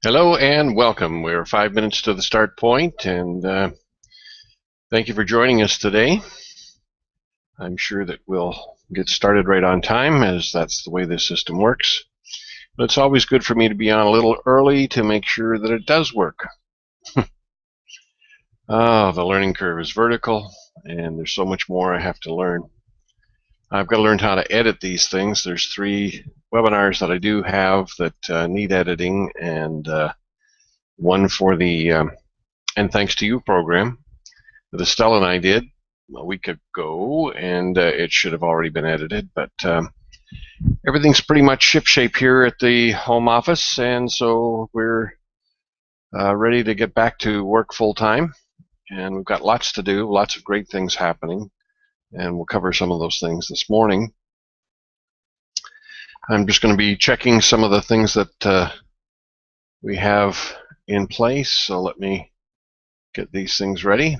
Hello and welcome. We're 5 minutes to the start point, and thank you for joining us today. I'm sure that we'll get started right on time, as that's the way this system works. But it's always good for me to be on a little early to make sure that it does work. The learning curve is vertical, and there's so much more I have to learn. I've got to learn how to edit these things. There's 3 webinars that I do have that need editing, and one for the And Thanks to You program that Estelle and I did a week ago, and it should have already been edited, but everything's pretty much shipshape here at the home office, and so we're ready to get back to work full time, and we've got lots to do, lots of great things happening, and we'll cover some of those things this morning. I'm just going to be checking some of the things that we have in place, so let me get these things ready.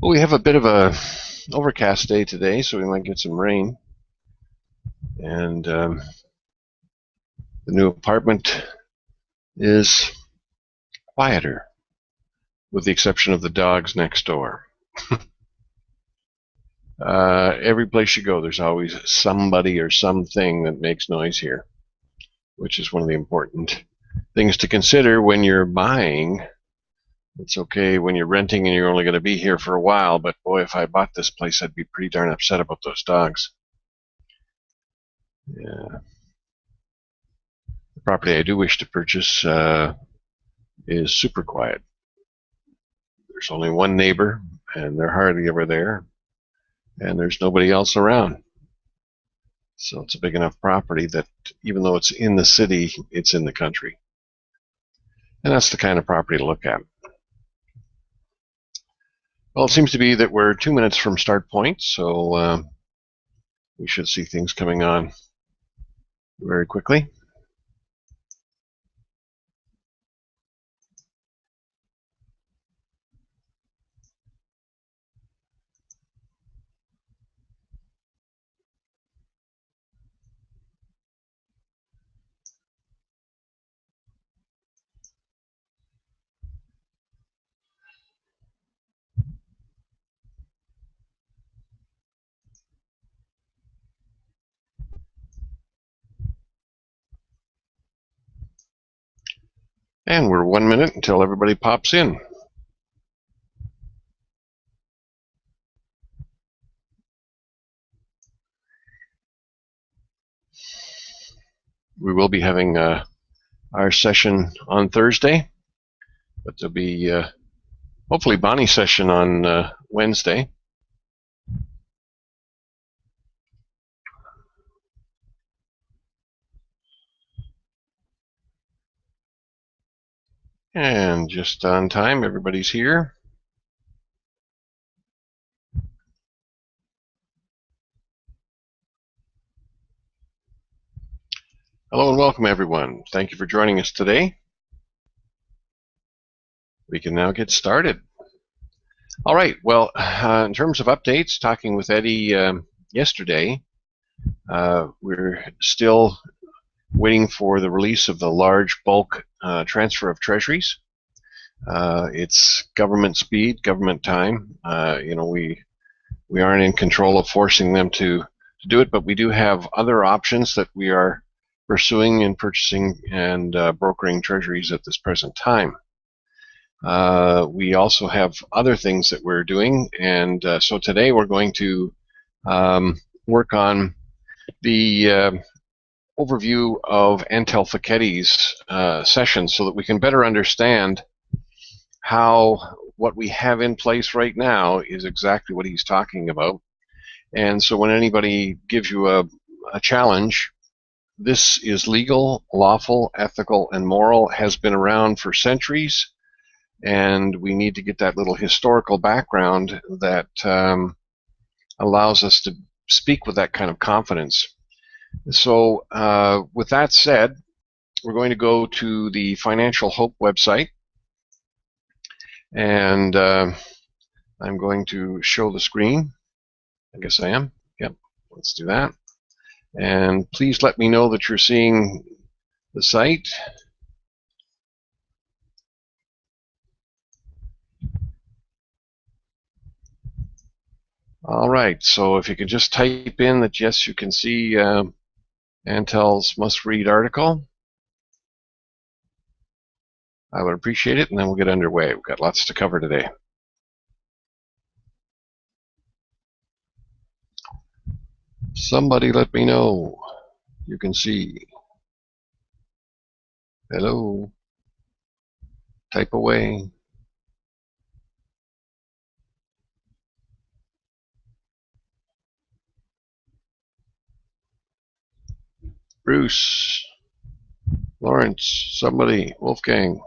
Well, we have a bit of a overcast day today, so we might get some rain. And the new apartment is quieter, with the exception of the dogs next door. Every place you go, there's always somebody or something that makes noise here, which is one of the important things to consider when you're buying. It's okay when you're renting and you're only going to be here for a while, but boy, if I bought this place, I'd be pretty darn upset about those dogs. Yeah. The property I do wish to purchase is super quiet. There's only one neighbor, and they're hardly ever there, and there's nobody else around. So it's a big enough property that even though it's in the city, it's in the country. And that's the kind of property to look at. Well, it seems to be that we're 2 minutes from start point, so we should see things coming on very quickly. And we're 1 minute until everybody pops in. We will be having our session on Thursday, but there'll be hopefully Bonnie's session on Wednesday. And just on time, everybody's here. Hello and welcome, everyone. Thank you for joining us today. We can now get started. All right, well, in terms of updates, talking with Eddie yesterday, we're still waiting for the release of the large bulk transfer of treasuries. It's government speed, government time. We aren't in control of forcing them to do it, but we do have other options that we are pursuing in purchasing and brokering treasuries at this present time. We also have other things that we're doing, and so today we're going to work on the overview of Antel Ficchetti's session so that we can better understand how what we have in place right now is exactly what he's talking about. And so when anybody gives you a challenge, this is legal, lawful, ethical, and moral, has been around for centuries, and we need to get that little historical background that allows us to speak with that kind of confidence. So with that said, we're going to go to the Financial Hope website, and I'm going to show the screen. I guess I am. Yep, let's do that. And please let me know that you're seeing the site. All right, so if you could just type in that yes, you can see Antel's must-read article, I would appreciate it, and then we'll get underway. We've got lots to cover today. Somebody let me know. You can see. Hello. Type away. Bruce. Lawrence. Somebody. Wolfgang.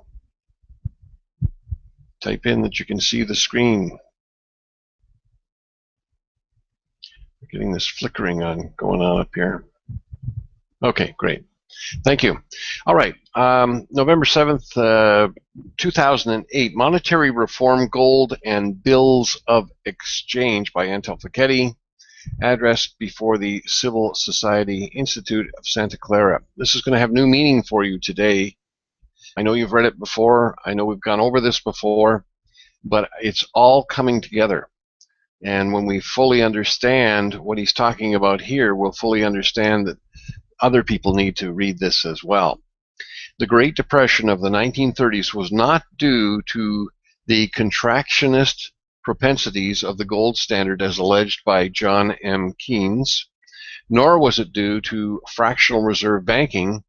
Type in that you can see the screen. We're getting this flickering going on up here. Okay, great. Thank you. All right, November 7th, 2008, Monetary Reform, Gold, and Bills of Exchange by Antel Ficetti, addressed before the Civil Society Institute of Santa Clara. This is going to have new meaning for you today. I know you've read it before. I know we've gone over this before, but it's all coming together. And when we fully understand what he's talking about here, we'll fully understand that other people need to read this as well. The Great Depression of the 1930s was not due to the contractionist propensities of the gold standard as alleged by John M. Keynes, nor was it due to fractional reserve banking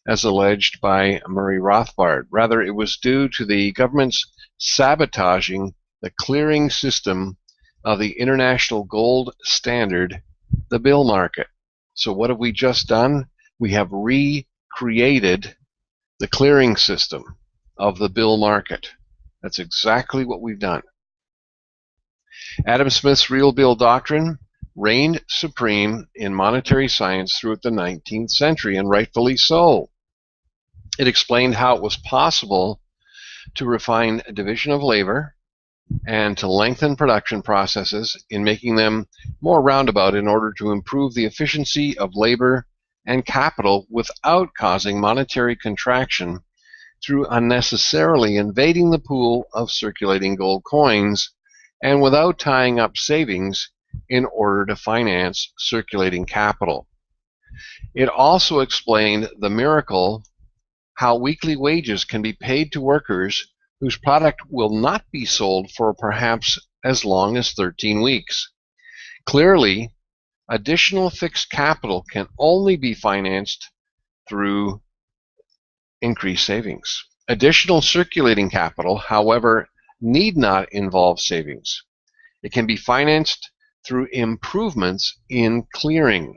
as alleged by Murray Rothbard. Rather, it was due to the government's sabotaging the clearing system of the international gold standard, the bill market. So what have we just done? We have recreated the clearing system of the bill market. That's exactly what we've done. Adam Smith's real bill doctrine reigned supreme in monetary science throughout the 19th century, and rightfully so. It explained how it was possible to refine division of labor and to lengthen production processes in making them more roundabout in order to improve the efficiency of labor and capital without causing monetary contraction through unnecessarily invading the pool of circulating gold coins and without tying up savings in order to finance circulating capital. It also explained the miracle how weekly wages can be paid to workers whose product will not be sold for perhaps as long as 13 weeks. Clearly, additional fixed capital can only be financed through increased savings. Additional circulating capital, however, need not involve savings. It can be financed through improvements in clearing.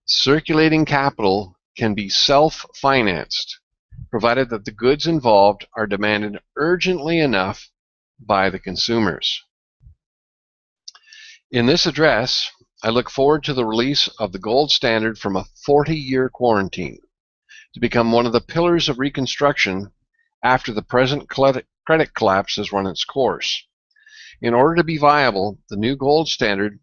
Circulating capital can be self-financed, provided that the goods involved are demanded urgently enough by the consumers. In this address, I look forward to the release of the gold standard from a 40-year quarantine to become one of the pillars of reconstruction after the present credit collapse has run its course. In order to be viable, the new gold standard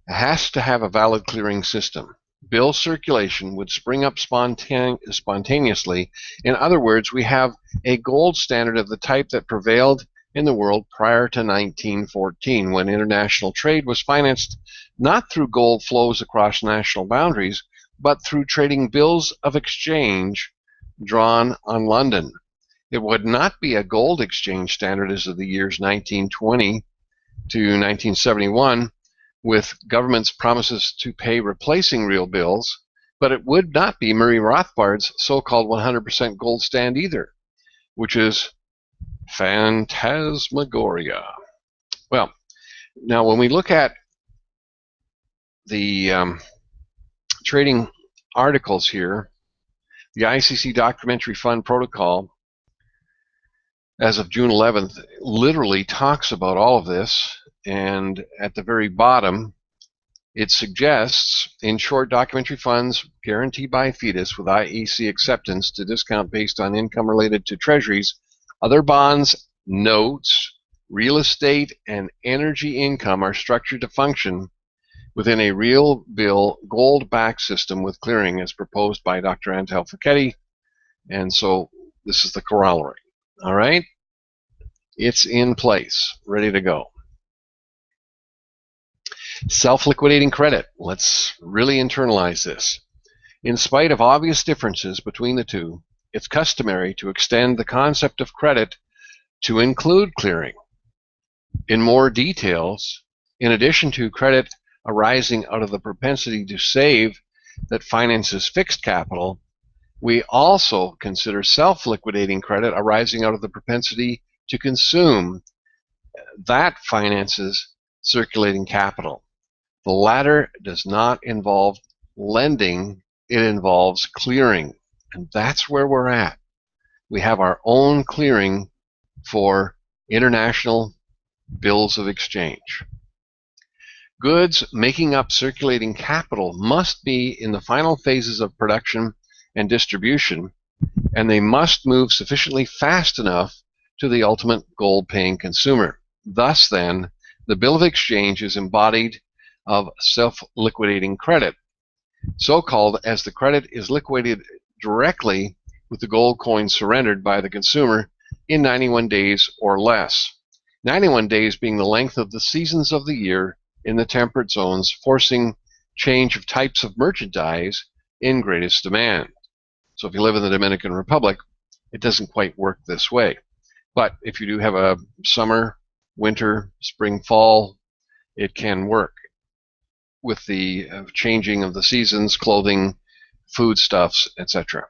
has to have a valid clearing system. Bill circulation would spring up spontaneously. In other words, we have a gold standard of the type that prevailed in the world prior to 1914, when international trade was financed not through gold flows across national boundaries, but through trading bills of exchange drawn on London. It would not be a gold exchange standard as of the years 1920 to 1971, with government's promises to pay replacing real bills, But it would not be Murray Rothbard's so-called 100% gold stand either, which is phantasmagoria. Well, now when we look at the trading articles here, the ICC Documentary Fund Protocol, as of June 11th, literally talks about all of this, and at the very bottom, it suggests, in short, documentary funds guaranteed by FETUS with IEC acceptance to discount based on income related to treasuries, other bonds, notes, real estate, and energy income are structured to function within a real bill gold-backed system with clearing as proposed by Dr. Antal Fekete. And so this is the corollary. All right? It's in place, ready to go. Self-liquidating credit. Let's really internalize this. In spite of obvious differences between the two, it's customary to extend the concept of credit to include clearing. In more details, in addition to credit arising out of the propensity to save that finances fixed capital, we also consider self-liquidating credit arising out of the propensity to consume that finances circulating capital. The latter does not involve lending, it involves clearing. And that's where we're at. We have our own clearing for international bills of exchange. Goods making up circulating capital must be in the final phases of production and distribution, and they must move sufficiently fast enough to the ultimate gold-paying consumer. Thus, then, the bill of exchange is embodied of self-liquidating credit, so-called as the credit is liquidated directly with the gold coin surrendered by the consumer in 91 days or less. 91 days being the length of the seasons of the year in the temperate zones, forcing change of types of merchandise in greatest demand. So if you live in the Dominican Republic, it doesn't quite work this way. But if you do have a summer, winter, spring, fall, it can work with the changing of the seasons, clothing, foodstuffs, etc.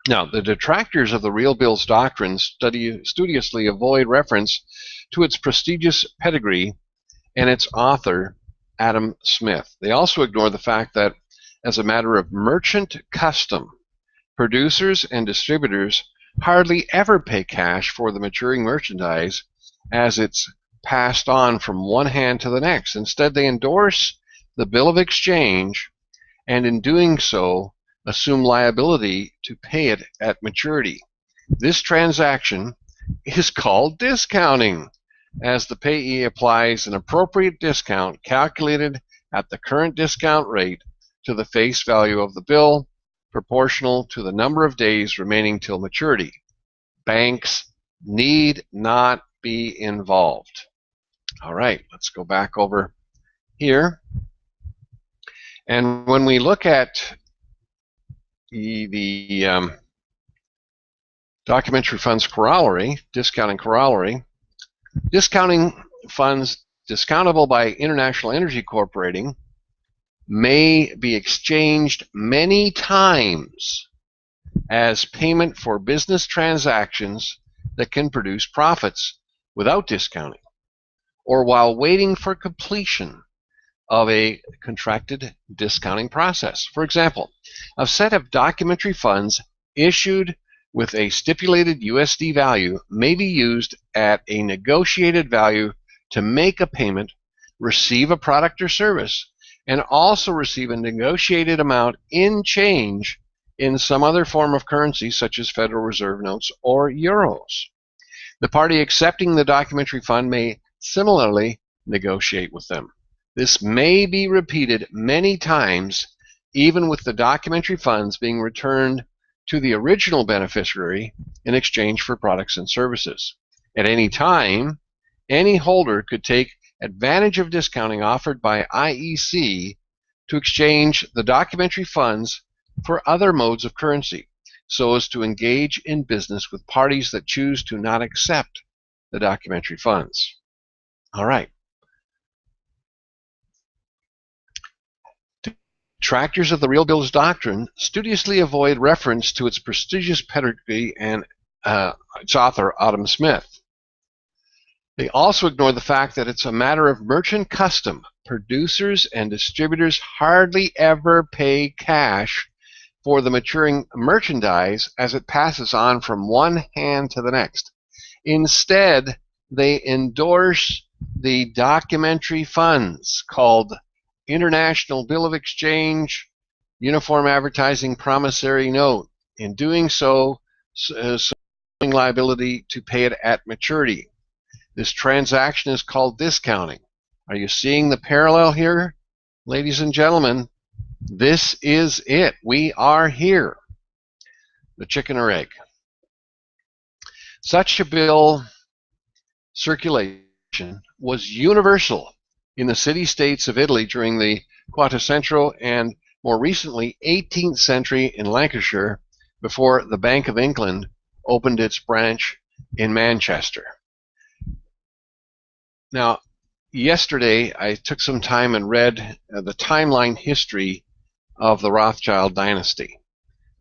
Now, the detractors of the real bills doctrine studiously avoid reference to its prestigious pedigree and its author, Adam Smith. They also ignore the fact that, as a matter of merchant custom, producers and distributors hardly ever pay cash for the maturing merchandise as it's passed on from one hand to the next. Instead, they endorse the bill of exchange, and in doing so, assume liability to pay it at maturity. This transaction is called discounting, as the payee applies an appropriate discount calculated at the current discount rate to the face value of the bill, proportional to the number of days remaining till maturity. Banks need not be involved. All right, let's go back over here. And when we look at the documentary funds corollary, discounting corollary, discounting funds discountable by International Energy Corporating may be exchanged many times as payment for business transactions that can produce profits without discounting, or while waiting for completion of a contracted discounting process. For example, a set of documentary funds issued with a stipulated USD value may be used at a negotiated value to make a payment, receive a product or service, and also receive a negotiated amount in change in some other form of currency, such as Federal Reserve notes or euros. The party accepting the documentary fund may similarly negotiate with them. This may be repeated many times, even with the documentary funds being returned to the original beneficiary in exchange for products and services. At any time, any holder could take advantage of discounting offered by IEC to exchange the documentary funds for other modes of currency, so as to engage in business with parties that choose to not accept the documentary funds. All right. Detractors of the real bills doctrine studiously avoid reference to its prestigious pedigree and its author, Adam Smith. They also ignore the fact that it's a matter of merchant custom. Producers and distributors hardly ever pay cash for the maturing merchandise as it passes on from one hand to the next. Instead, they endorse the documentary funds called International Bill of Exchange, Uniform Advertising Promissory Note. In doing so, liability to pay it at maturity. This transaction is called discounting. Are you seeing the parallel here, ladies and gentlemen? This is it. We are here. The chicken or egg. Such a bill circulation was universal in the city-states of Italy during the Quattrocento and more recently 18th century in Lancashire before the Bank of England opened its branch in Manchester. Now, yesterday I took some time and read the timeline history of the Rothschild dynasty.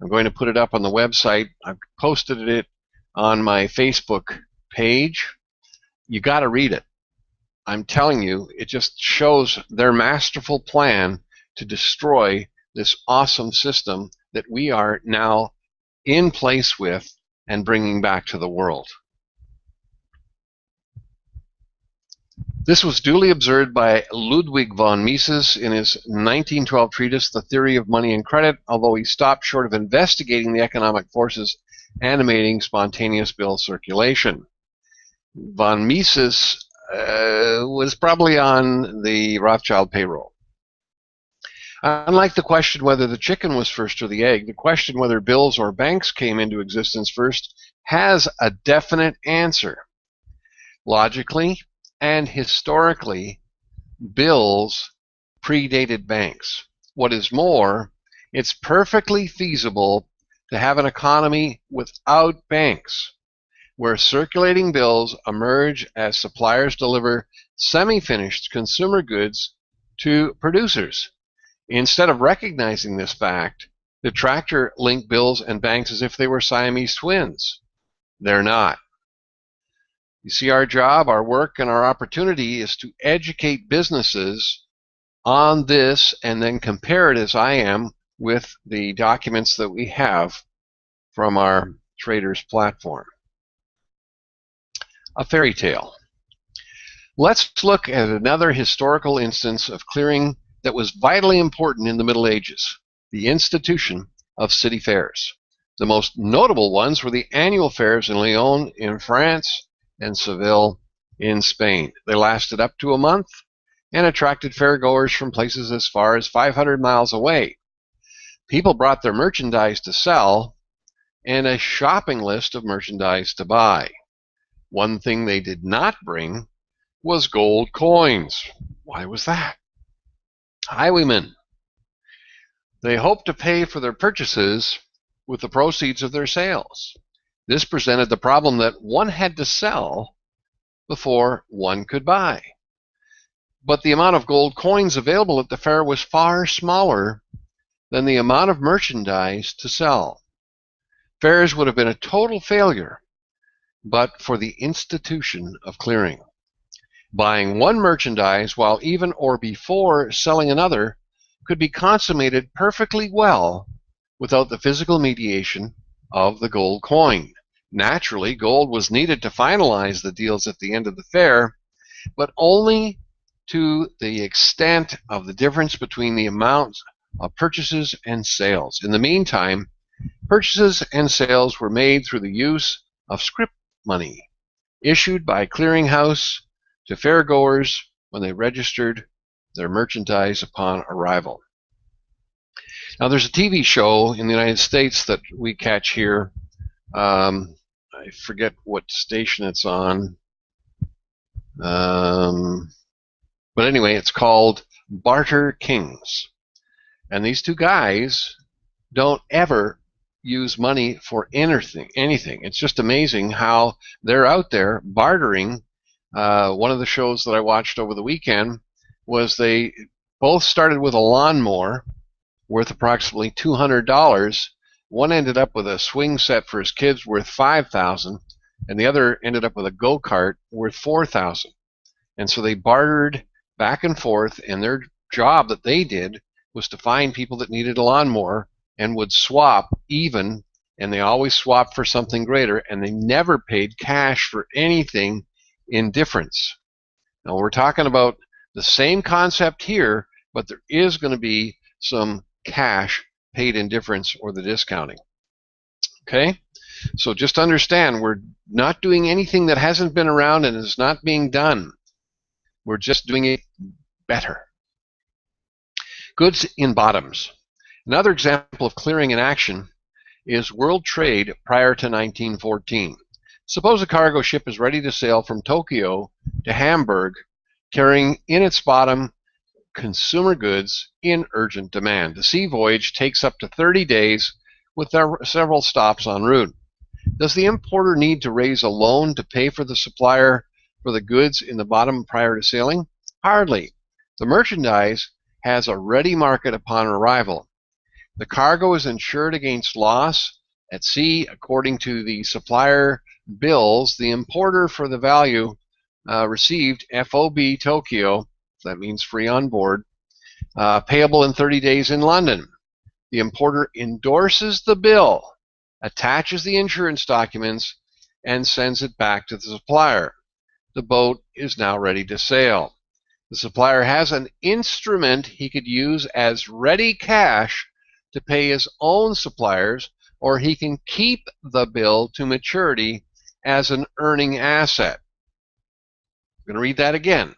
I'm going to put it up on the website. I've posted it on my Facebook page. You got to read it. I'm telling you, it just shows their masterful plan to destroy this awesome system that we are now in place with and bringing back to the world. This was duly observed by Ludwig von Mises in his 1912 treatise, The Theory of Money and Credit, although he stopped short of investigating the economic forces animating spontaneous bill circulation. Von Mises was probably on the Rothschild payroll. Unlike the question whether the chicken was first or the egg, the question whether bills or banks came into existence first has a definite answer. Logically and historically, bills predated banks. What is more, it's perfectly feasible to have an economy without banks, where circulating bills emerge as suppliers deliver semi-finished consumer goods to producers. Instead of recognizing this fact, detractors link bills and banks as if they were Siamese twins. They're not. You see, our job, our work, and our opportunity is to educate businesses on this and then compare it, as I am, with the documents that we have from our traders platform. A fairy tale. Let's look at another historical instance of clearing that was vitally important in the Middle Ages, the institution of city fairs. The most notable ones were the annual fairs in Lyon in France and Seville in Spain. They lasted up to a month and attracted fairgoers from places as far as 500 miles away. People brought their merchandise to sell and a shopping list of merchandise to buy. One thing they did not bring was gold coins. Why was that? Highwaymen. They hoped to pay for their purchases with the proceeds of their sales. This presented the problem that one had to sell before one could buy. But the amount of gold coins available at the fair was far smaller than the amount of merchandise to sell. Fairs would have been a total failure but for the institution of clearing. Buying one merchandise while even or before selling another could be consummated perfectly well without the physical mediation of the gold coin. Naturally, gold was needed to finalize the deals at the end of the fair, but only to the extent of the difference between the amounts of purchases and sales. In the meantime, purchases and sales were made through the use of scrip money issued by clearinghouse to fairgoers when they registered their merchandise upon arrival. Now, there's a TV show in the United States that we catch here. I forget what station it's on. But anyway, it's called Barter Kings. And these two guys don't ever use money for anything. It's just amazing how they're out there bartering. One of the shows that I watched over the weekend was they both started with a lawnmower worth approximately $200. One ended up with a swing set for his kids worth $5,000, and the other ended up with a go-kart worth $4,000. And so they bartered back and forth, and their job that they did was to find people that needed a lawnmower and would swap even, and they always swapped for something greater, and they never paid cash for anything in difference. Now we're talking about the same concept here, but there is going to be some cash paid in difference or the discounting. Okay? So just understand, we're not doing anything that hasn't been around and is not being done. We're just doing it better. Goods in bottoms. Another example of clearing in action is world trade prior to 1914. Suppose a cargo ship is ready to sail from Tokyo to Hamburg, carrying in its bottom consumer goods in urgent demand. The sea voyage takes up to 30 days with several stops en route. Does the importer need to raise a loan to pay for the supplier for the goods in the bottom prior to sailing? Hardly. The merchandise has a ready market upon arrival. The cargo is insured against loss at sea according to the supplier bills. The importer for the value received FOB Tokyo, that means free on board, payable in 30 days in London. The importer endorses the bill, attaches the insurance documents, and sends it back to the supplier. The boat is now ready to sail. The supplier has an instrument he could use as ready cash to pay his own suppliers, or he can keep the bill to maturity as an earning asset. I'm going to read that again.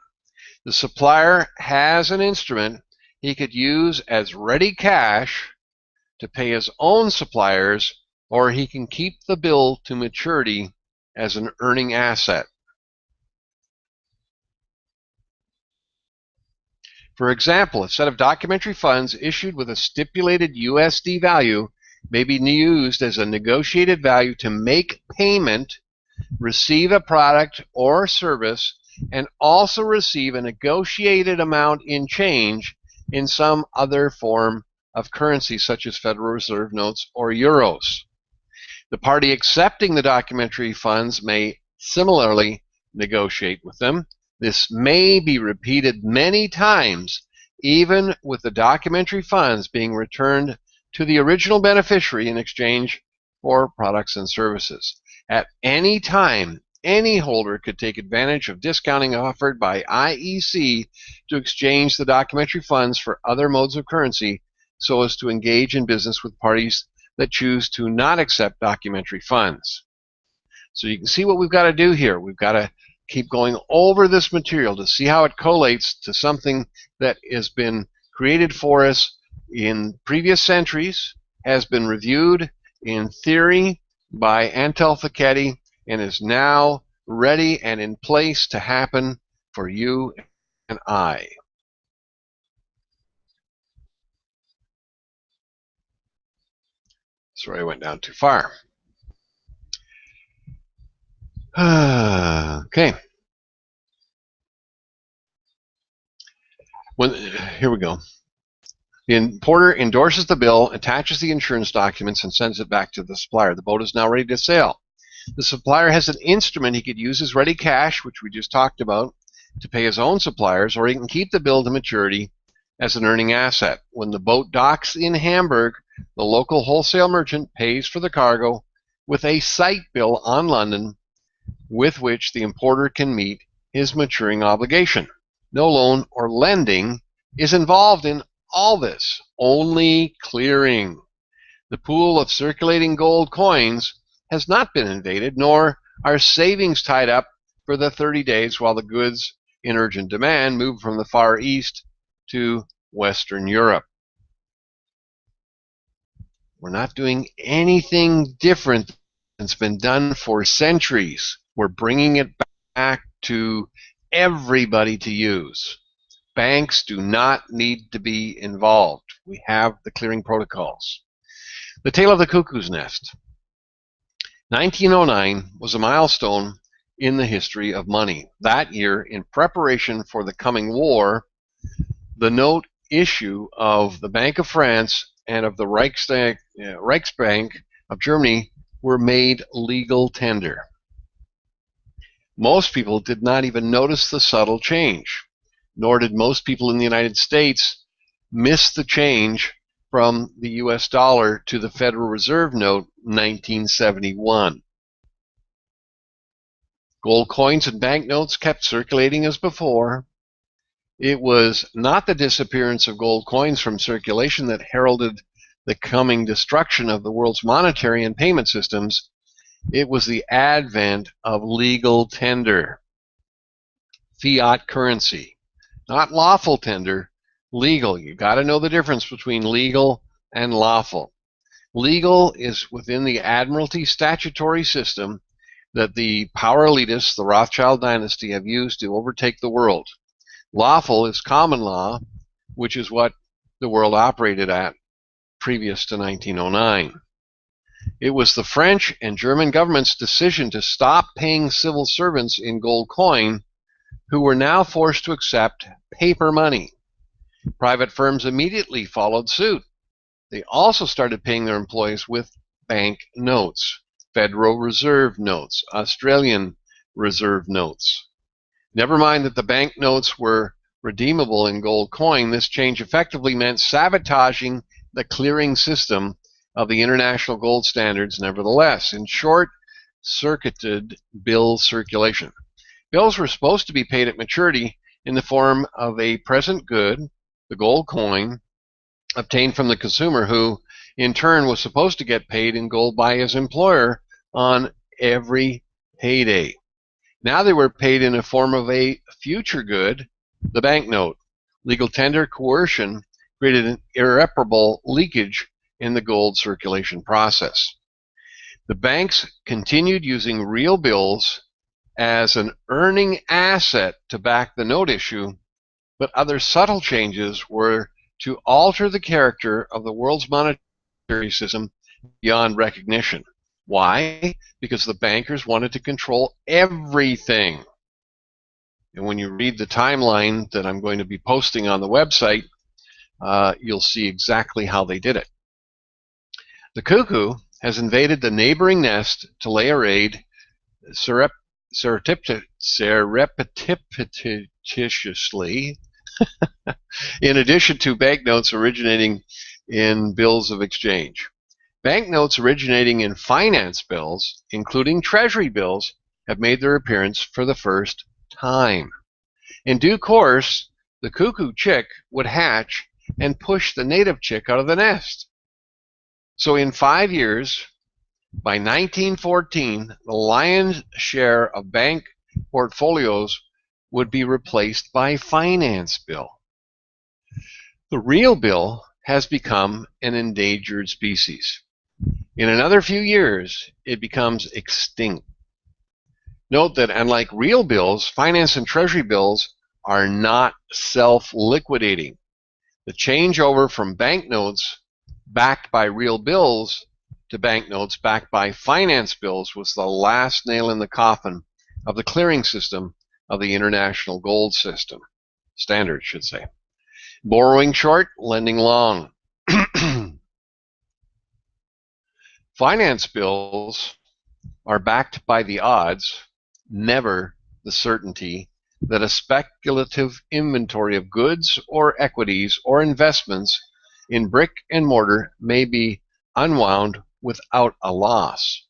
The supplier has an instrument he could use as ready cash to pay his own suppliers, or he can keep the bill to maturity as an earning asset. For example, a set of documentary funds issued with a stipulated USD value may be used as a negotiated value to make payment, receive a product or service, and also receive a negotiated amount in change in some other form of currency, such as Federal Reserve notes or euros. The party accepting the documentary funds may similarly negotiate with them. This may be repeated many times, even with the documentary funds being returned to the original beneficiary in exchange for products and services. At any time, any holder could take advantage of discounting offered by IEC to exchange the documentary funds for other modes of currency so as to engage in business with parties that choose to not accept documentary funds. So you can see what we've got to do here. We've got to keep going over this material to see how it collates to something that has been created for us in previous centuries, has been reviewed in theory by Antal Fekete, and is now ready and in place to happen for you and I. Sorry, I went down too far. Okay. Here we go. The importer endorses the bill, attaches the insurance documents, and sends it back to the supplier. The boat is now ready to sail. The supplier has an instrument he could use as ready cash, which we just talked about, to pay his own suppliers, or he can keep the bill to maturity as an earning asset. When the boat docks in Hamburg, the local wholesale merchant pays for the cargo with a sight bill on London with which the importer can meet his maturing obligation. No loan or lending is involved in all this, only clearing. The pool of circulating gold coins has not been invaded, nor are savings tied up for the 30 days while the goods in urgent demand move from the Far East to Western Europe. We're not doing anything different that's been done for centuries. We're bringing it back to everybody to use. Banks do not need to be involved. We have the clearing protocols. The tale of the cuckoo's nest. 1909 was a milestone in the history of money. That year, in preparation for the coming war, the note issue of the Bank of France and of the Reichsbank of Germany were made legal tender. Most people did not even notice the subtle change, nor did most people in the United States miss the change from the US dollar to the Federal Reserve note in 1971. Gold coins and banknotes kept circulating as before. It was not the disappearance of gold coins from circulation that heralded the coming destruction of the world's monetary and payment systems. It was the advent of legal tender, fiat currency, not lawful tender, legal. You got to know the difference between legal and lawful. Legal is within the Admiralty statutory system that the power elitists, the Rothschild dynasty, have used to overtake the world. Lawful is common law, which is what the world operated at previous to 1909. It was the French and German government's decision to stop paying civil servants in gold coin, who were now forced to accept paper money. Private firms immediately followed suit. They also started paying their employees with bank notes, Federal Reserve notes, Australian Reserve notes. Never mind that the bank notes were redeemable in gold coin, this change effectively meant sabotaging the clearing system of the international gold standards nevertheless. In short, circuited bill circulation. Bills were supposed to be paid at maturity in the form of a present good, the gold coin, obtained from the consumer, who in turn was supposed to get paid in gold by his employer on every payday. Now they were paid in a form of a future good, the banknote. Legal tender coercion created an irreparable leakage in the gold circulation process. The banks continued using real bills as an earning asset to back the note issue, but other subtle changes were to alter the character of the world's monetary system beyond recognition. Why? Because the bankers wanted to control everything. And when you read the timeline that I'm going to be posting on the website, you'll see exactly how they did it. The cuckoo has invaded the neighboring nest to lay a raid surreptitiously, in addition to banknotes originating in bills of exchange. Banknotes originating in finance bills, including treasury bills, have made their appearance for the first time. In due course, the cuckoo chick would hatch and push the native chick out of the nest. So in 5 years, by 1914, the lion's share of bank portfolios would be replaced by finance bill. The real bill has become an endangered species. In another few years, it becomes extinct. Note that unlike real bills, finance and treasury bills are not self-liquidating. The changeover from banknotes backed by real bills to banknotes backed by finance bills was the last nail in the coffin of the clearing system of the international gold system. Standard, should say. Borrowing short, lending long. Finance bills are backed by the odds, never the certainty, that a speculative inventory of goods or equities or investments in brick and mortar may be unwound without a loss.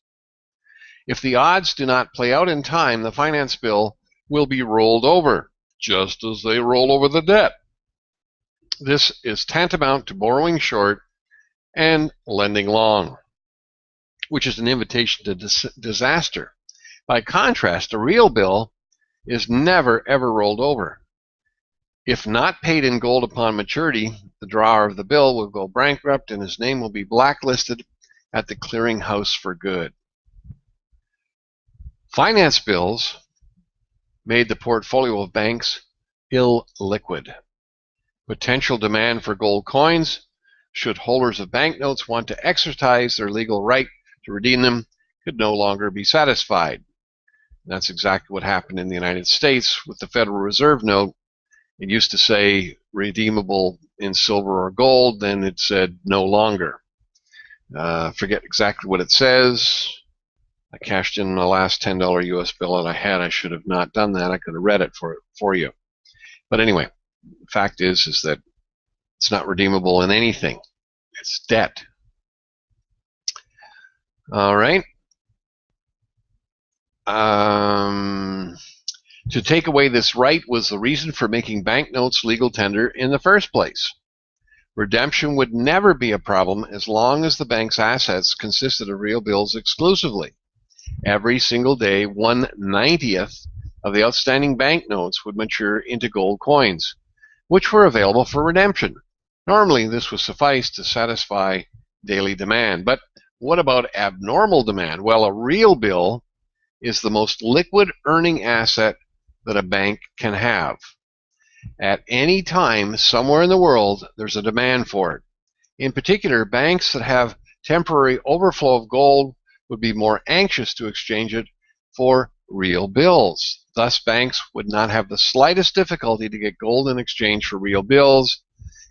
If the odds do not play out in time, the finance bill will be rolled over, just as they roll over the debt. This is tantamount to borrowing short and lending long, which is an invitation to disaster. By contrast, a real bill is never ever rolled over. If not paid in gold upon maturity, the drawer of the bill will go bankrupt and his name will be blacklisted at the clearinghouse for good. Finance bills made the portfolio of banks illiquid. Potential demand for gold coins, should holders of banknotes want to exercise their legal right to redeem them, could no longer be satisfied. That's exactly what happened in the United States with the Federal Reserve note It used to say redeemable in silver or gold, then it said no longer. Forget exactly what it says. I cashed in the last $10 US bill that I had. I should have not done that. I could have read it for you. But anyway, the fact is that it's not redeemable in anything. It's debt. All right. To take away this right was the reason for making banknotes legal tender in the first place. Redemption would never be a problem as long as the bank's assets consisted of real bills exclusively. Every single day, 1/90th of the outstanding banknotes would mature into gold coins, which were available for redemption. Normally, this would suffice to satisfy daily demand. But what about abnormal demand? Well, a real bill is the most liquid earning asset that a bank can have. At any time, somewhere in the world, there's a demand for it. In particular, banks that have temporary overflow of gold would be more anxious to exchange it for real bills. Thus, banks would not have the slightest difficulty to get gold in exchange for real bills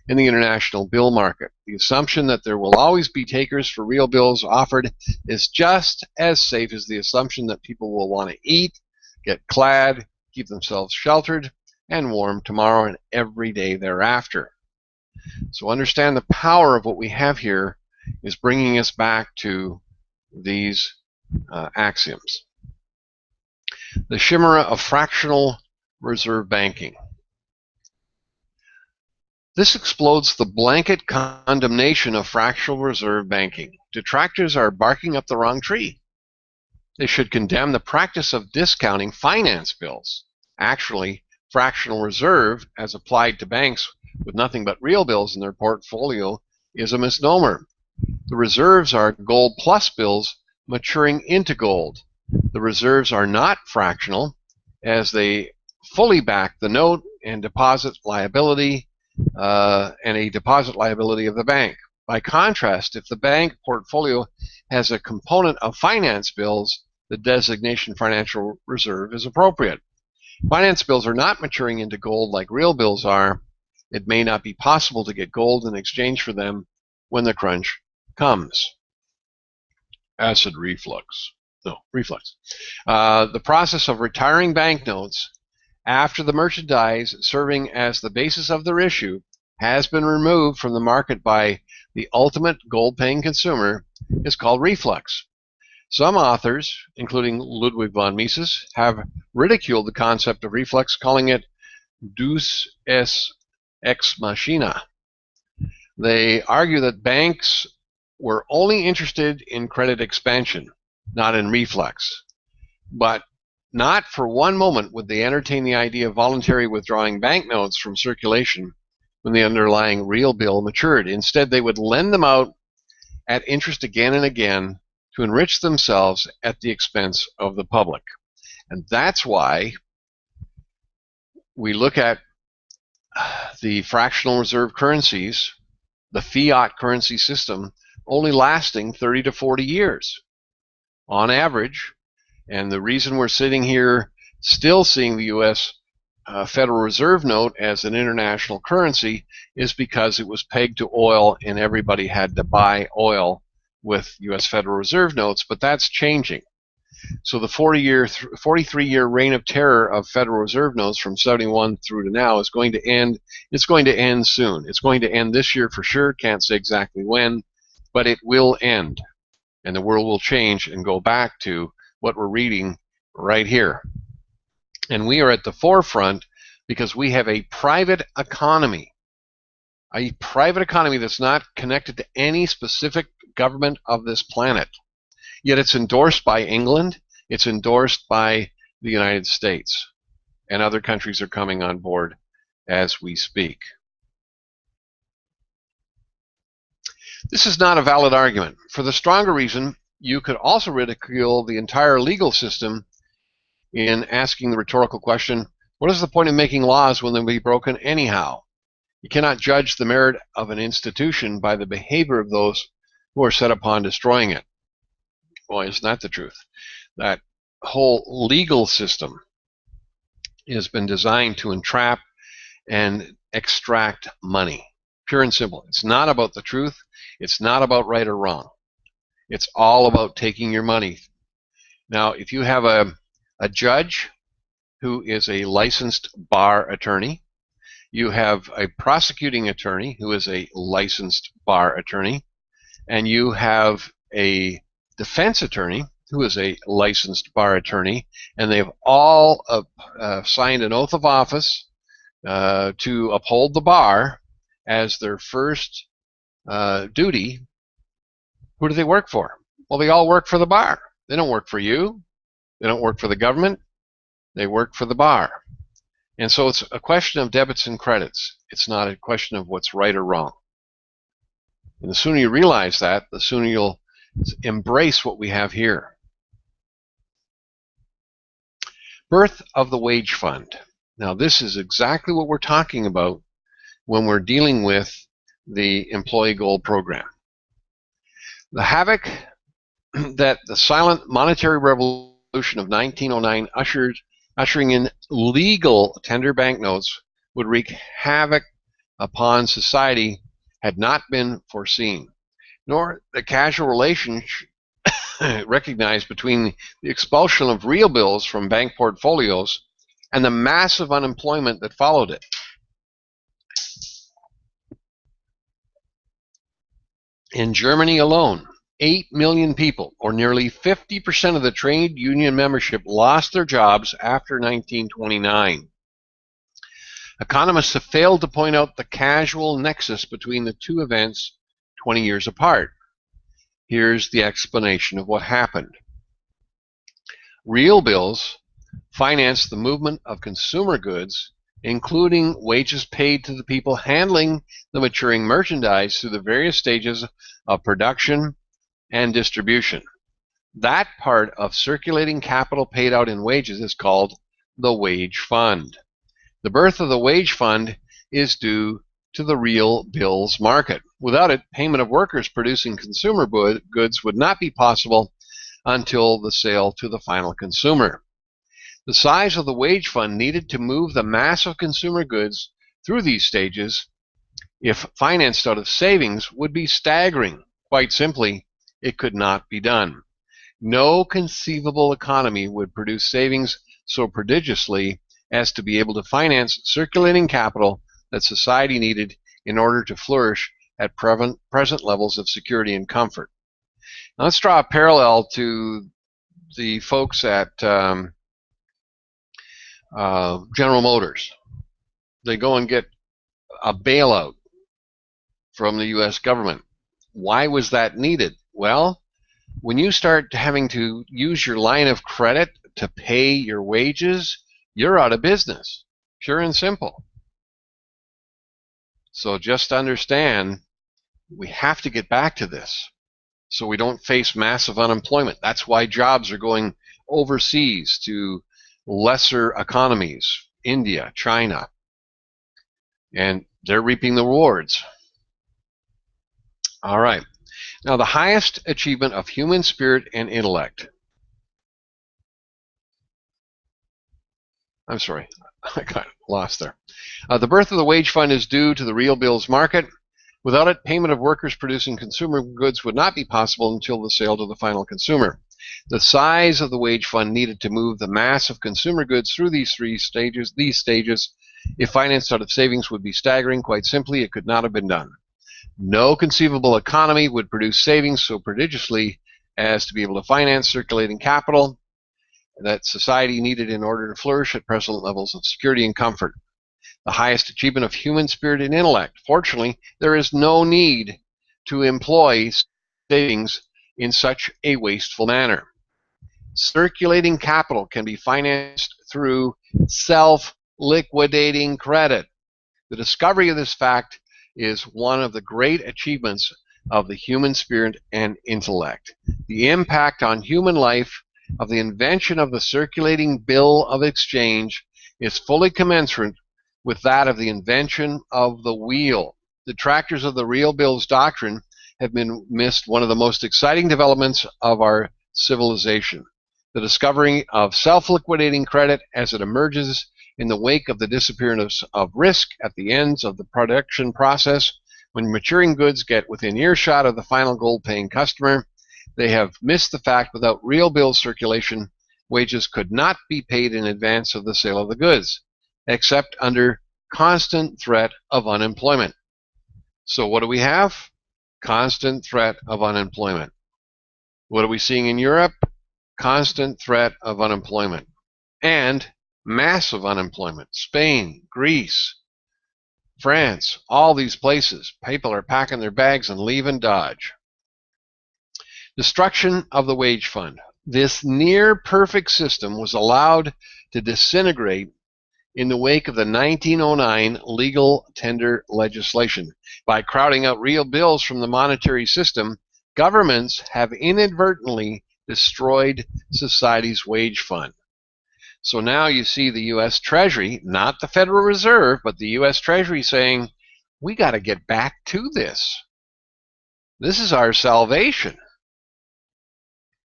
in the international bill market. The assumption that there will always be takers for real bills offered is just as safe as the assumption that people will want to eat, get clad, keep themselves sheltered and warm tomorrow and every day thereafter. So understand the power of what we have here is bringing us back to these axioms. The chimera of fractional reserve banking. This explodes the blanket condemnation of fractional reserve banking. Detractors are barking up the wrong tree. They should condemn the practice of discounting finance bills. Actually, fractional reserve, as applied to banks with nothing but real bills in their portfolio, is a misnomer. The reserves are gold plus bills maturing into gold. The reserves are not fractional, as they fully back the note and deposit liability and a deposit liability of the bank. By contrast, if the bank portfolio has a component of finance bills, the designation financial reserve is appropriate. Finance bills are not maturing into gold like real bills are. It may not be possible to get gold in exchange for them when the crunch comes. Acid reflux. No, reflux. The process of retiring banknotes after the merchandise serving as the basis of their issue has been removed from the market by the ultimate gold-paying consumer is called reflux. Some authors, including Ludwig von Mises, have ridiculed the concept of reflux, calling it deus ex machina. They argue that banks were only interested in credit expansion, not in reflux. But not for one moment would they entertain the idea of voluntarily withdrawing banknotes from circulation when the underlying real bill matured. Instead, they would lend them out at interest again and again to enrich themselves at the expense of the public. And that's why we look at the fractional reserve currencies, the fiat currency system, only lasting 30 to 40 years on average. And the reason we're sitting here still seeing the U.S. Federal Reserve note as an international currency is because it was pegged to oil and everybody had to buy oil with U.S. Federal Reserve notes, but that's changing. So the 43-year reign of terror of Federal Reserve notes from 71 through to now is going to end. It's going to end soon. It's going to end this year for sure. Can't say exactly when, but it will end. And the world will change and go back to what we're reading right here. And we are at the forefront because we have a private economy. A private economy that's not connected to any specific government of this planet. Yet it's endorsed by England, it's endorsed by the United States, and other countries are coming on board as we speak. This is not a valid argument. For the stronger reason, you could also ridicule the entire legal system in asking the rhetorical question, what is the point of making laws when they'll be broken anyhow? You cannot judge the merit of an institution by the behavior of those who are set upon destroying it. Boy, isn't that the truth? That whole legal system has been designed to entrap and extract money. Pure and simple. It's not about the truth. It's not about right or wrong. It's all about taking your money. Now, if you have a judge who is a licensed bar attorney, you have a prosecuting attorney who is a licensed bar attorney, and you have a defense attorney who is a licensed bar attorney, and they've all signed an oath of office to uphold the bar as their first duty. Who do they work for? Well, they all work for the bar. They don't work for you. They don't work for the government. They work for the bar. And so it's a question of debits and credits. It's not a question of what's right or wrong. And the sooner you realize that, the sooner you'll embrace what we have here. Birth of the wage fund. Now, this is exactly what we're talking about when we're dealing with the employee gold program. The havoc that the silent monetary revolution of 1909 ushering in legal tender banknotes would wreak havoc upon society had not been foreseen, nor the causal relation recognized between the expulsion of real bills from bank portfolios and the massive unemployment that followed it. In Germany alone, 8 million people, or nearly 50% of the trade union membership, lost their jobs after 1929. Economists have failed to point out the causal nexus between the two events 20 years apart. Here's the explanation of what happened. Real bills financed the movement of consumer goods, including wages paid to the people handling the maturing merchandise through the various stages of production and distribution. That part of circulating capital paid out in wages is called the wage fund. The birth of the wage fund is due to the real bills market. Without it, payment of workers producing consumer goods would not be possible until the sale to the final consumer. The size of the wage fund needed to move the mass of consumer goods through these stages, if financed out of savings, would be staggering. Quite simply, it could not be done. No conceivable economy would produce savings so prodigiously as to be able to finance circulating capital that society needed in order to flourish at present levels of security and comfort. Now let's draw a parallel to the folks at General Motors. They go and get a bailout from the U.S. government. Why was that needed? Well, when you start having to use your line of credit to pay your wages, you're out of business. Pure and simple. So just understand, we have to get back to this so we don't face massive unemployment. That's why jobs are going overseas to lesser economies, India, China, and they're reaping the rewards. All right. Now, the highest achievement of human spirit and intellect. I'm sorry, I got lost there. The birth of the wage fund is due to the real bills market. Without it, payment of workers producing consumer goods would not be possible until the sale to the final consumer. The size of the wage fund needed to move the mass of consumer goods through these stages, if financed out of savings, would be staggering. Quite simply, it could not have been done. No conceivable economy would produce savings so prodigiously as to be able to finance circulating capital that society needed in order to flourish at present levels of security and comfort. The highest achievement of human spirit and intellect. Fortunately, there is no need to employ savings in such a wasteful manner. Circulating capital can be financed through self-liquidating credit. The discovery of this fact is one of the great achievements of the human spirit and intellect. The impact on human life of the invention of the circulating bill of exchange is fully commensurate with that of the invention of the wheel. Detractors of the real bills doctrine have missed one of the most exciting developments of our civilization, the discovery of self-liquidating credit as it emerges in the wake of the disappearance of risk at the ends of the production process. When maturing goods get within earshot of the final gold-paying customer, they have missed the fact without real bill circulation, wages could not be paid in advance of the sale of the goods, except under constant threat of unemployment. So what do we have? Constant threat of unemployment. What are we seeing in Europe? Constant threat of unemployment and massive unemployment. Spain, Greece, France, all these places. People are packing their bags and leaving Dodge. Destruction of the wage fund. This near-perfect system was allowed to disintegrate in the wake of the 1909 legal tender legislation. By crowding out real bills from the monetary system, governments have inadvertently destroyed society's wage fund. So now you see the U.S. Treasury, not the Federal Reserve, but the U.S. Treasury saying, we got to get back to this. This is our salvation.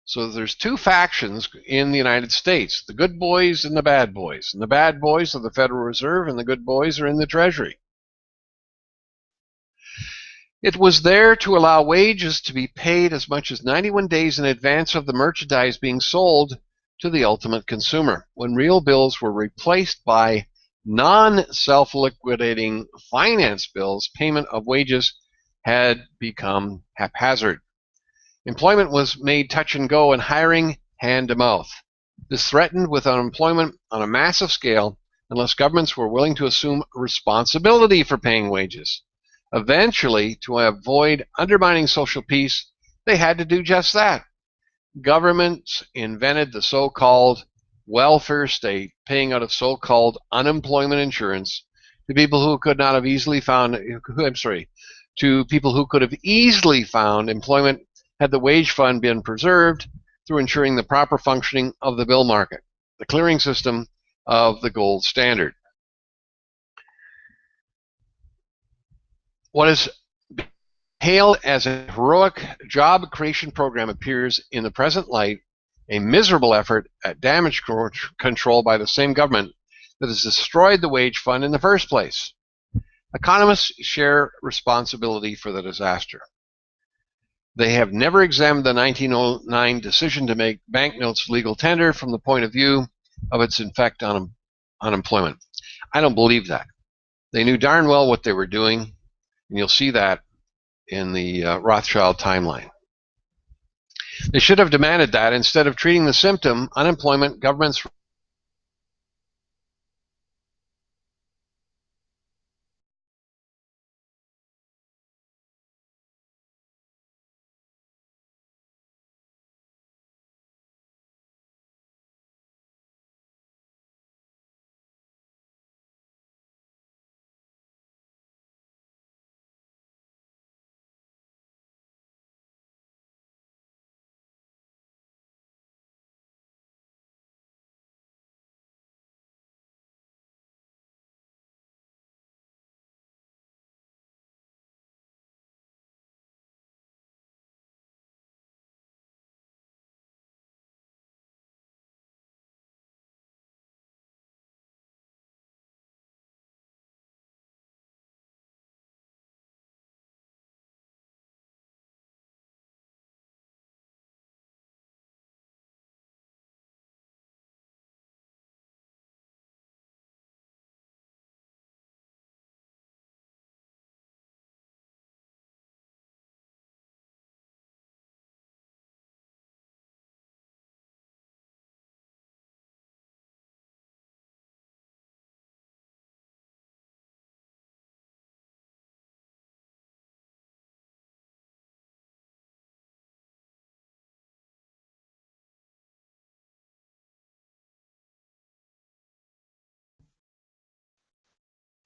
So there's two factions in the United States, the good boys and the bad boys. And the bad boys are the Federal Reserve and the good boys are in the Treasury. It was there to allow wages to be paid as much as 91 days in advance of the merchandise being sold to the ultimate consumer. When real bills were replaced by non-self-liquidating finance bills, payment of wages had become haphazard. Employment was made touch and go and hiring hand to mouth. This threatened with unemployment on a massive scale unless governments were willing to assume responsibility for paying wages. Eventually, to avoid undermining social peace, they had to do just that. Governments invented the so-called welfare state, paying out of so-called unemployment insurance to people who could not have easily found, to people who could have easily found employment had the wage fund been preserved through ensuring the proper functioning of the bill market, the clearing system of the gold standard. What is hailed as a heroic job creation program appears in the present light a miserable effort at damage control by the same government that has destroyed the wage fund in the first place. Economists share responsibility for the disaster. They have never examined the 1909 decision to make banknotes legal tender from the point of view of its effect on unemployment. I don't believe that. They knew darn well what they were doing, and you'll see that in the Rothschild timeline. They should have demanded that instead of treating the symptom, unemployment, governments.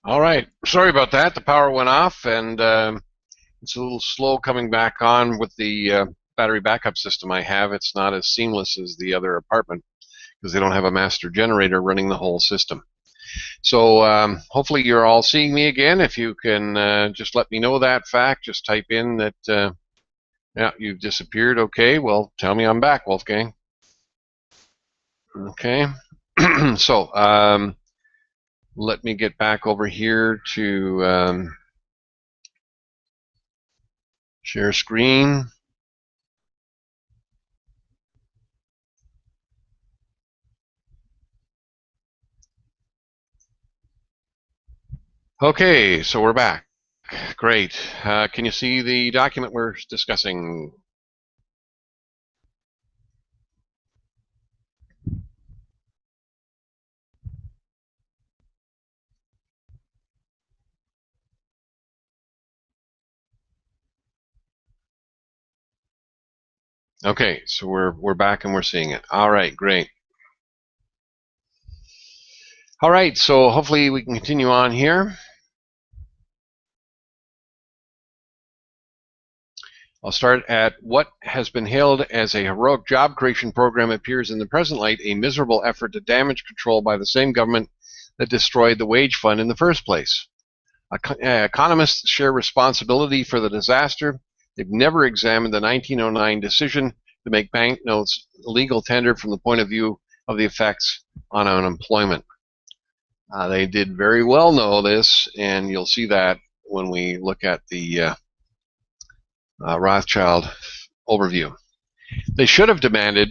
All right, sorry about that. The power went off, and it's a little slow coming back on with the battery backup system I have. It's not as seamless as the other apartment because they don't have a master generator running the whole system. So hopefully you're all seeing me again. If you can just let me know that fact, just type in that, yeah, you've disappeared. Okay, well, tell me I'm back, Wolfgang. Okay, so Let me get back over here to share screen. Okay, so we're back. Great. Can you see the document we're discussing? Okay, so we're back and we're seeing it. All right, great. All right, so hopefully we can continue on here. I'll start at what has been hailed as a heroic job creation program appears in the present light a miserable effort to damage control by the same government that destroyed the wage fund in the first place. Economists share responsibility for the disaster. They've never examined the 1909 decision to make banknotes legal tender from the point of view of the effects on unemployment. They did very well know this, and you'll see that when we look at the Rothschild overview. They should have demanded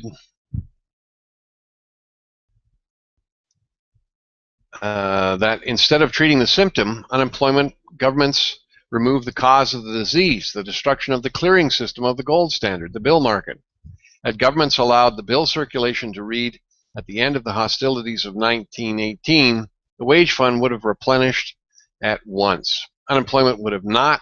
that instead of treating the symptom, unemployment, governments remove the cause of the disease, the destruction of the clearing system of the gold standard, the bill market. Had governments allowed the bill circulation to read at the end of the hostilities of 1918, the wage fund would have replenished at once. Unemployment would have not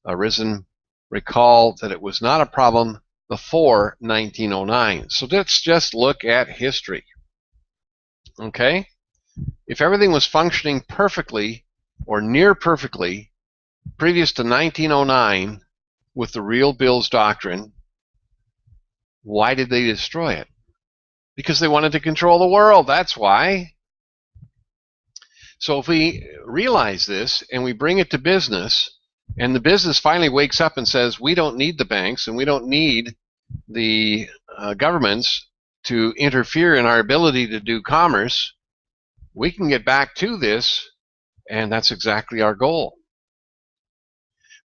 arisen. Recall that it was not a problem before 1909. So let's just look at history. Okay? If everything was functioning perfectly or near perfectly previous to 1909 with the real bills doctrine, why did they destroy it? Because they wanted to control the world. That's why. So if we realize this and we bring it to business, and the business finally wakes up and says, we don't need the banks and we don't need the governments to interfere in our ability to do commerce, we can get back to this, and that's exactly our goal.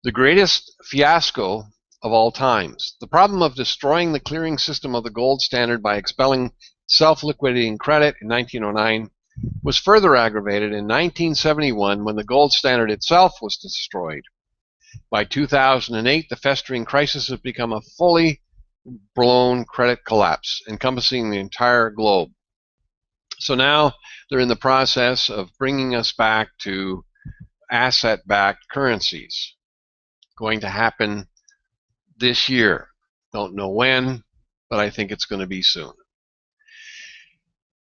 The greatest fiasco of all times. The problem of destroying the clearing system of the gold standard by expelling self-liquidating credit in 1909 was further aggravated in 1971 when the gold standard itself was destroyed. By 2008, the festering crisis has become a fully blown credit collapse, encompassing the entire globe. So now they're in the process of bringing us back to asset-backed currencies. Going to happen this year. Don't know when, but I think it's going to be soon.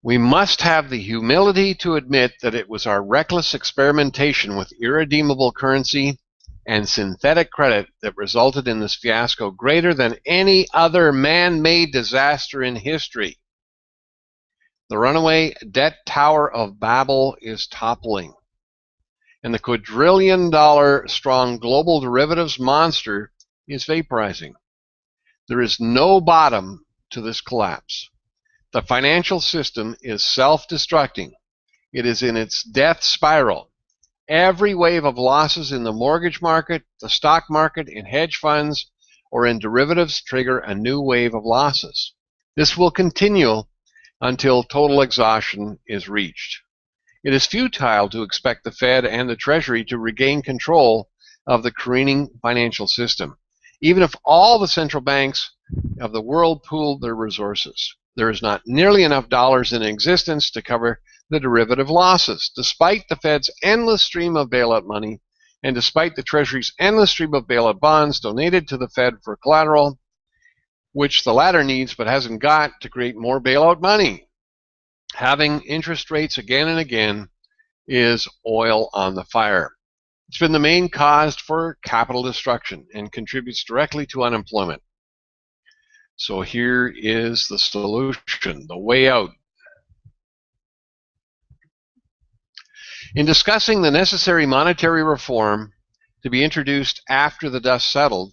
We must have the humility to admit that it was our reckless experimentation with irredeemable currency and synthetic credit that resulted in this fiasco greater than any other man-made disaster in history. The runaway debt tower of Babel is toppling, and the quadrillion-dollar strong global derivatives monster is vaporizing. There is no bottom to this collapse. The financial system is self-destructing. It is in its death spiral. Every wave of losses in the mortgage market, the stock market, in hedge funds, or in derivatives trigger a new wave of losses. This will continue until total exhaustion is reached. It is futile to expect the Fed and the Treasury to regain control of the careening financial system, even if all the central banks of the world pooled their resources. There is not nearly enough dollars in existence to cover the derivative losses, despite the Fed's endless stream of bailout money and despite the Treasury's endless stream of bailout bonds donated to the Fed for collateral, which the latter needs but hasn't got to create more bailout money. Having interest rates again and again is oil on the fire. It's been the main cause for capital destruction and contributes directly to unemployment. So here is the solution, the way out. In discussing the necessary monetary reform to be introduced after the dust settled,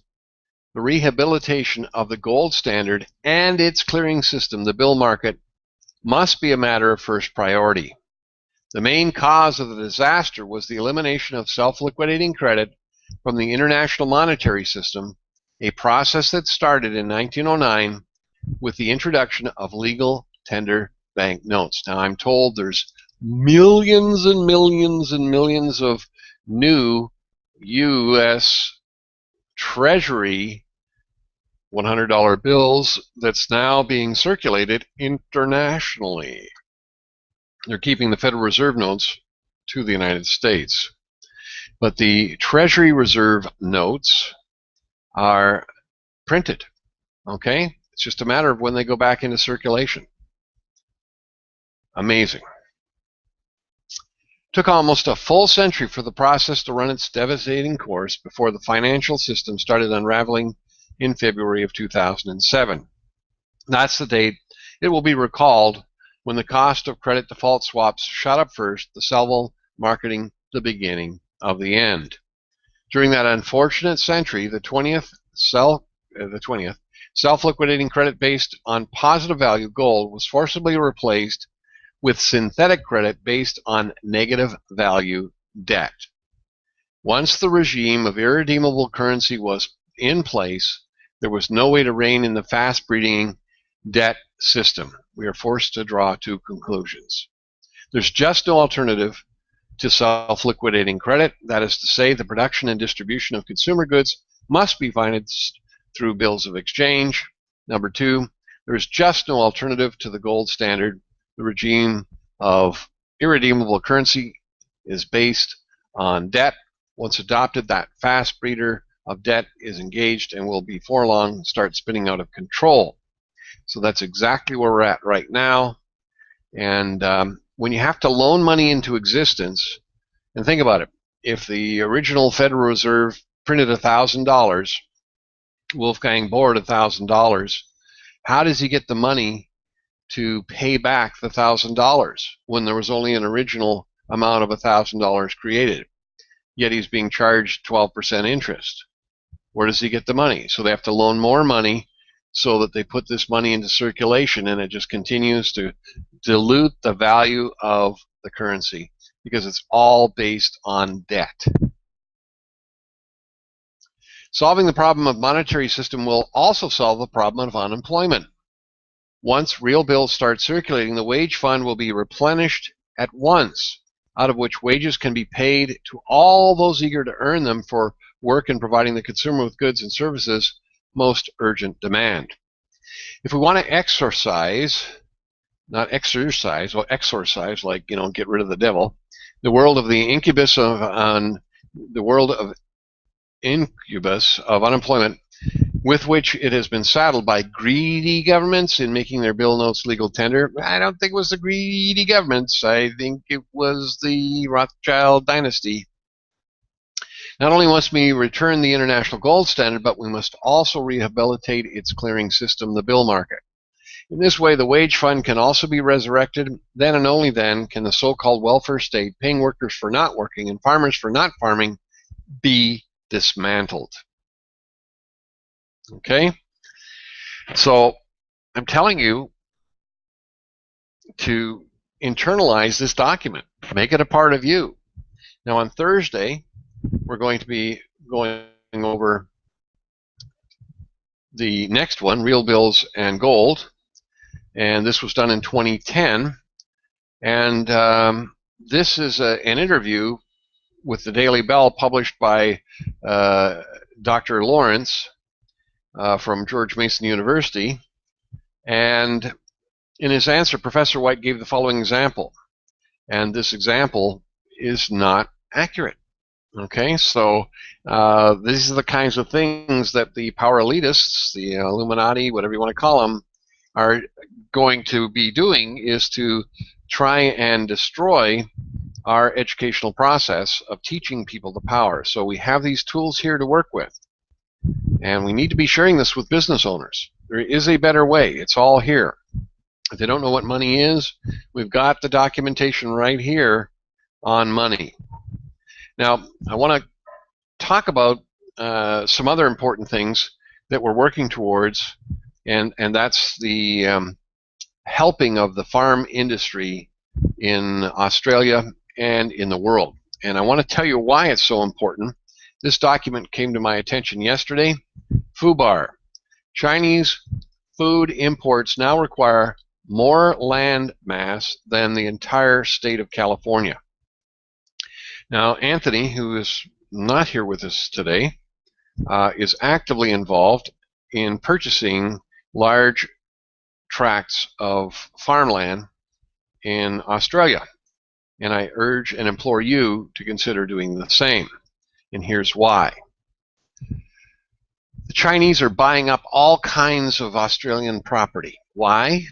the rehabilitation of the gold standard and its clearing system, the bill market, must be a matter of first priority. The main cause of the disaster was the elimination of self-liquidating credit from the international monetary system, a process that started in 1909 with the introduction of legal tender bank notes. Now, I'm told there's millions and millions and millions of new U.S. Treasury $100 bills that's now being circulated internationally. They're keeping the Federal Reserve notes to the United States. But the Treasury Reserve notes are printed, okay? It's just a matter of when they go back into circulation. Amazing. It took almost a full century for the process to run its devastating course before the financial system started unraveling in February of 2007. That's the date it will be recalled when the cost of credit default swaps shot up first, the salvo marketing the beginning of the end. During that unfortunate century, the 20th, self-liquidating credit based on positive value gold was forcibly replaced with synthetic credit based on negative value debt. Once the regime of irredeemable currency was in place, there was no way to rein in the fast-breeding debt system. We are forced to draw two conclusions. There's just no alternative to self-liquidating credit. That is to say, the production and distribution of consumer goods must be financed through bills of exchange. Number two, there is just no alternative to the gold standard. The regime of irredeemable currency is based on debt. Once adopted, that fast breeder of debt is engaged and will before long start spinning out of control. So that's exactly where we're at right now. And when you have to loan money into existence, and think about it, if the original Federal Reserve printed $1,000, Wolfgang borrowed $1,000, how does he get the money to pay back the $1,000 when there was only an original amount of $1,000 created? Yet he's being charged 12% interest. Where does he get the money? So they have to loan more money so that they put this money into circulation, and it just continues to dilute the value of the currency because it's all based on debt. Solving the problem of monetary system will also solve the problem of unemployment. Once real bills start circulating, the wage fund will be replenished at once, out of which wages can be paid to all those eager to earn them for work in providing the consumer with goods and services most urgent demand. If we want to exorcise, not exercise, or exorcise, like, get rid of the devil, the world of the incubus of unemployment, with which it has been saddled by greedy governments in making their bill notes legal tender. I don't think it was the greedy governments. I think it was the Rothschild dynasty. Not only must we return the international gold standard, but we must also rehabilitate its clearing system, the bill market. In this way, the wage fund can also be resurrected. Then and only then can the so-called welfare state, paying workers for not working and farmers for not farming, be dismantled. Okay? So I'm telling you to internalize this document. Make it a part of you. Now on Thursday, we're going to be going over the next one, Real Bills and Gold. And this was done in 2010. And this is an interview with the Daily Bell published by Dr. Lawrence from George Mason University. And in his answer, Professor White gave the following example. And this example is not accurate. Okay, so these are the kinds of things that the power elitists, the Illuminati, whatever you want to call them, are going to be doing, is to try and destroy our educational process of teaching people the power. So we have these tools here to work with, and we need to be sharing this with business owners. There is a better way. It's all here. If they don't know what money is, we've got the documentation right here on money. Now, I want to talk about some other important things that we're working towards, and that's the helping of the farm industry in Australia and in the world. And I want to tell you why it's so important. This document came to my attention yesterday. FUBAR. Chinese food imports now require more land mass than the entire state of California. Now, Anthony, who is not here with us today, is actively involved in purchasing large tracts of farmland in Australia. And I urge and implore you to consider doing the same. And here's why. The Chinese are buying up all kinds of Australian property. Why?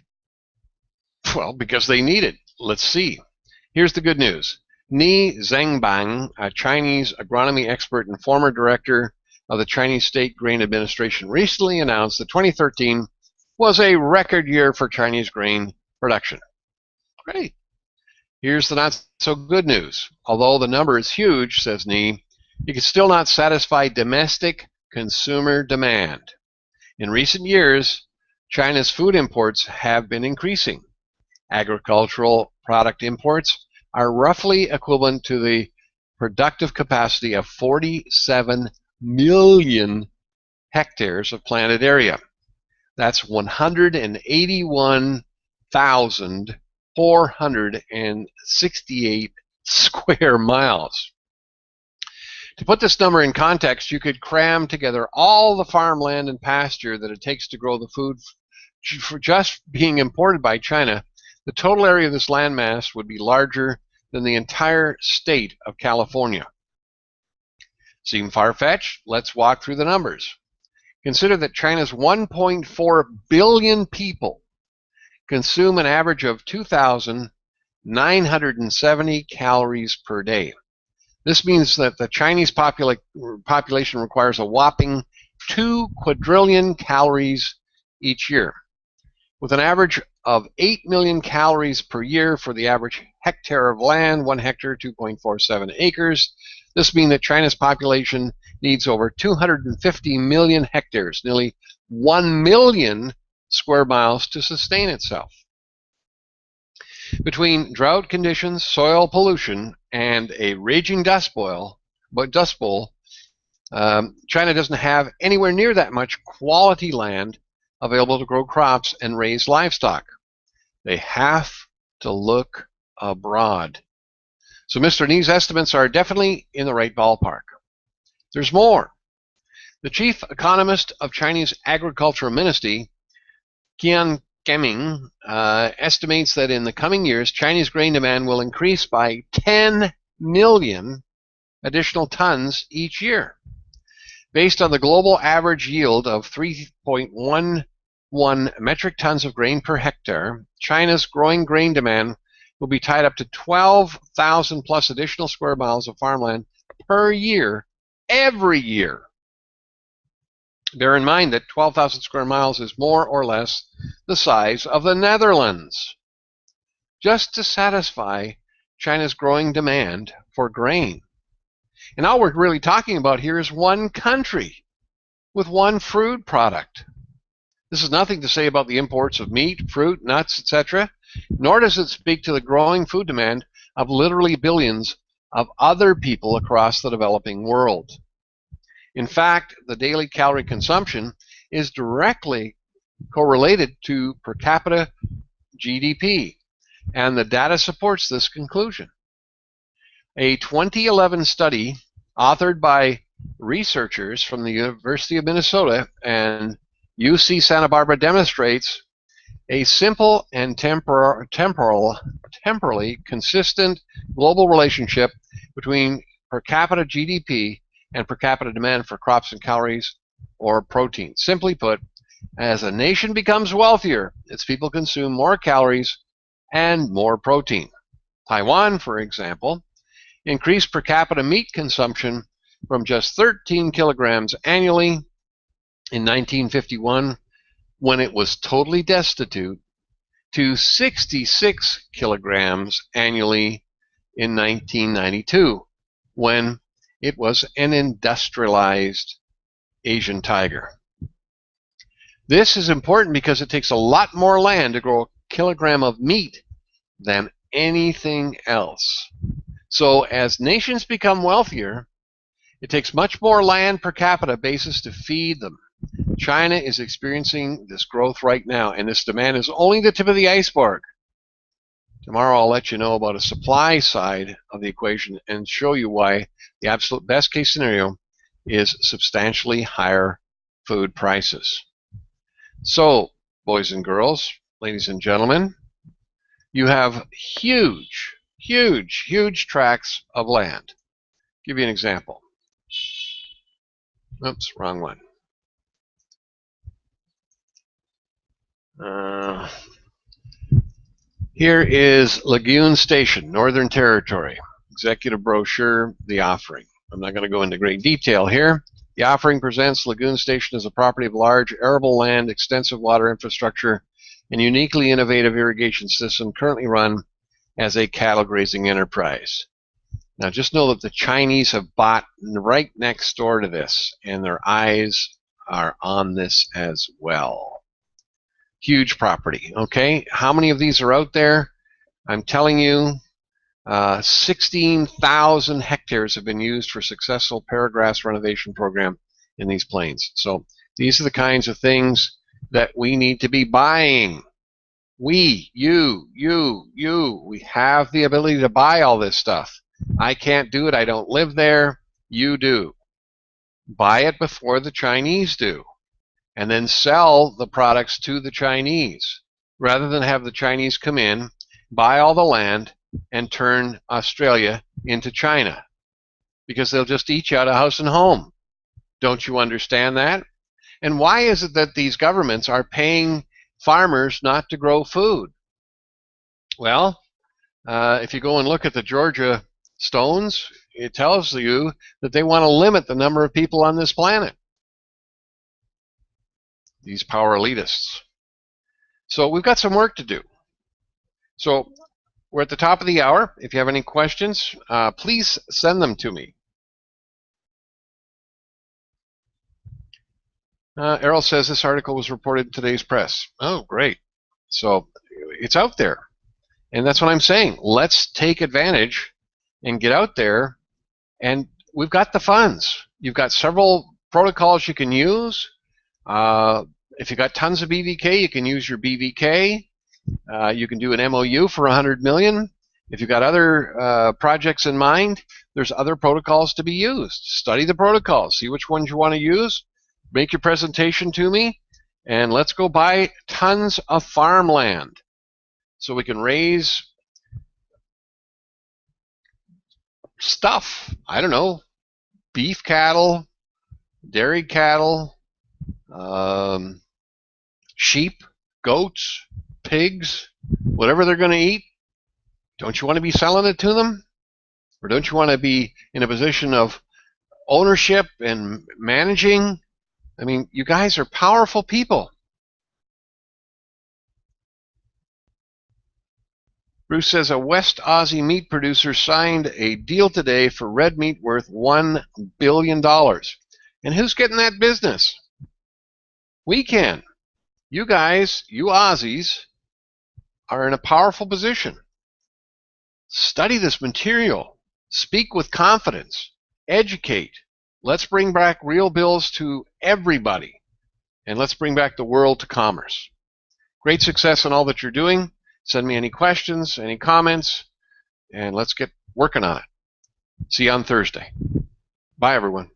Well, because they need it. Let's see. Here's the good news. Ni Zhengbang, a Chinese agronomy expert and former director of the Chinese State Grain Administration, recently announced that 2013 was a record year for Chinese grain production. Great. Here's the not-so-good news. Although the number is huge, says Ni, it can still not satisfy domestic consumer demand. In recent years, China's food imports have been increasing. Agricultural product imports are roughly equivalent to the productive capacity of 47 million hectares of planted area. That's 181,468 square miles. To put this number in context, you could cram together all the farmland and pasture that it takes to grow the food for just being imported by China. The total area of this landmass would be larger than the entire state of California. Seem far-fetched? Let's walk through the numbers. Consider that China's 1.4 billion people consume an average of 2,970 calories per day. This means that the Chinese population requires a whopping 2 quadrillion calories each year. With an average of 8 million calories per year for the average hectare of land, 1 hectare, 2.47 acres, this means that China's population needs over 250 million hectares, nearly 1 million square miles to sustain itself. Between drought conditions, soil pollution, and a raging dust bowl, China doesn't have anywhere near that much quality land available to grow crops and raise livestock. They have to look abroad. So Mr. Ni's estimates are definitely in the right ballpark. There's more. The chief economist of Chinese Agricultural Ministry, Qian Keming, estimates that in the coming years, Chinese grain demand will increase by 10 million additional tons each year. Based on the global average yield of 3.11 metric tons of grain per hectare, China's growing grain demand will be tied up to 12,000 plus additional square miles of farmland per year, every year. Bear in mind that 12,000 square miles is more or less the size of the Netherlands, just to satisfy China's growing demand for grain. And all we're really talking about here is one country with one food product. This is nothing to say about the imports of meat, fruit, nuts, etc., nor does it speak to the growing food demand of literally billions of other people across the developing world. In fact, the daily calorie consumption is directly correlated to per capita GDP, and the data supports this conclusion. A 2011 study authored by researchers from the University of Minnesota and UC Santa Barbara demonstrates a simple and temporally consistent global relationship between per capita GDP and per capita demand for crops and calories or protein. Simply put, as a nation becomes wealthier, its people consume more calories and more protein. Taiwan, for example, increased per capita meat consumption from just 13 kilograms annually in 1951, when it was totally destitute, to 66 kilograms annually in 1992, when it was an industrialized Asian tiger. This is important because it takes a lot more land to grow a kilogram of meat than anything else. So as nations become wealthier, it takes much more land per capita basis to feed them. China is experiencing this growth right now, and this demand is only the tip of the iceberg. Tomorrow I'll let you know about a supply side of the equation and show you why the absolute best case scenario is substantially higher food prices. So, boys and girls, ladies and gentlemen, you have huge, huge, huge tracts of land. I'll give you an example. Oops, wrong one. Here is Lagoon Station, Northern Territory. Executive brochure, the offering. I'm not going to go into great detail here. The offering presents Lagoon Station as a property of large arable land, extensive water infrastructure, and uniquely innovative irrigation system currently run as a cattle grazing enterprise. Now just know that the Chinese have bought right next door to this, and their eyes are on this as well. Huge property, okay? How many of these are out there? I'm telling you, 16,000 hectares have been used for successful paragrass renovation program in these plains. So these are the kinds of things that we need to be buying. We, you, we have the ability to buy all this stuff. I can't do it. I don't live there. You do. Buy it before the Chinese do, and then sell the products to the Chinese, rather than have the Chinese come in, buy all the land, and turn Australia into China, because they'll just eat you out of house and home. Don't you understand that? And why is it that these governments are paying farmers not to grow food? Well, if you go and look at the Georgia stones, it tells you that they want to limit the number of people on this planet. These power elitists. So we've got some work to do. So we're at the top of the hour. If you have any questions, please send them to me. Errol says this article was reported in today's press. Oh, great. So it's out there. And that's what I'm saying. Let's take advantage and get out there. And we've got the funds. You've got several protocols you can use. If you've got tons of BVK, you can use your BVK. You can do an MOU for $100 million. If you've got other projects in mind, there's other protocols to be used. Study the protocols. See which ones you want to use. Make your presentation to me, and let's go buy tons of farmland so we can raise stuff. I don't know, beef cattle, dairy cattle, sheep, goats, pigs, whatever they're going to eat. Don't you want to be selling it to them? Or don't you want to be in a position of ownership and managing? I mean, you guys are powerful people. Bruce says a West Aussie meat producer signed a deal today for red meat worth $1 billion. And who's getting that business? We can. You guys, you Aussies, are in a powerful position. Study this material. Speak with confidence. Educate. Let's bring back real bills to everybody. And let's bring back the world to commerce. Great success in all that you're doing. Send me any questions, any comments, and let's get working on it. See you on Thursday. Bye, everyone.